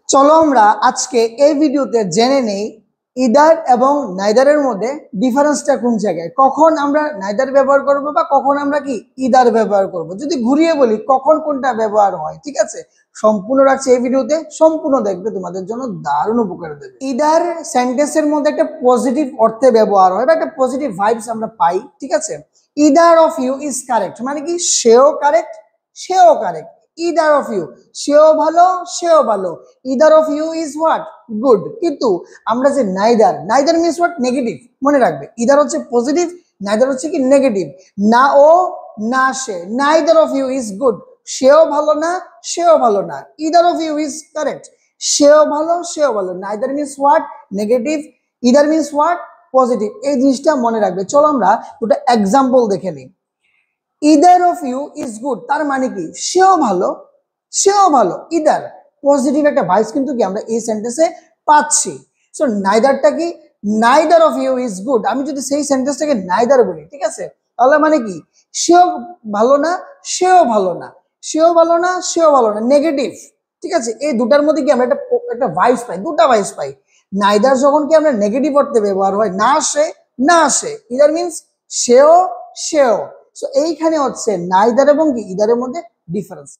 চলো আমরা আজকে এই ভিডিওতে জেনে নেই ইদার এবং নাইদারের মধ্যে ডিফারেন্সটা কোন জায়গায়, কখন আমরা নাইদার ব্যবহার করব বা কখন আমরা কি ইদার ব্যবহার করব। যদি ঘুরিয়ে বলি কখন কোনটা ব্যবহার হয়, ঠিক আছে, সম্পূর্ণ রাখছি এই ভিডিওতে, সম্পূর্ণ দেখবে, তোমাদের জন্য দারুণ উপকার দেবে। ইদার সেন্টেন্সের মধ্যে একটা পজিটিভ অর্থে ব্যবহার হয় বা একটা পজিটিভ ভাইবস আমরা পাই, ঠিক আছে। Either of you is correct মানে কি সেও কারেক্ট, সেও কারেক্ট। ইদার অফ ইউ, সেও ভালো, সেও ভালো। Either of you is what, good. কিন্তু আমরা যে neither, neither means what, negative. মনে রাখবে ইদার হচ্ছে পজিটিভ, নাইদার হচ্ছে কি নেগেটিভ। না ও না সে, neither of you is good, সেও ভালো না সেও ভালো না। Either of you is correct, সেও ভালো সেও ভালো। Neither means what, negative. Either means what, positive. এই জিনিসটা মনে রাখবে। চলো আমরা দুটো এক্সাম্পল দেখে নিই। Either of you is good তার মানে কি সেও ভালো, সেও ভালো। ইদার পজিটিভ একটা ভাইস কিন্তু কি আমরা এই সেন্টেন্সে পাচ্ছি। সো নাইদারটা কি, neither of you is good. আমি যদি সেই সেন্টেন্সটাকে নাইদার বলি, ঠিক আছে, তাহলে মানে কি সেও ভালো না সেও ভালো না, সেও ভালো না সেও ভালো না, নেগেটিভ। ঠিক আছে, এই দুটার মধ্যে কি আমরা একটা ভাইস পাই, দুটা ভাইস পাই। নাইদার যখন কি আমরা নেগেটিভ অর্থে ব্যবহার হয়, না সে না সে, ইদার মিনস সেও সেও। সো এইখানে হচ্ছে নাইদার এবং কি ইদারের মধ্যে ডিফারেন্স।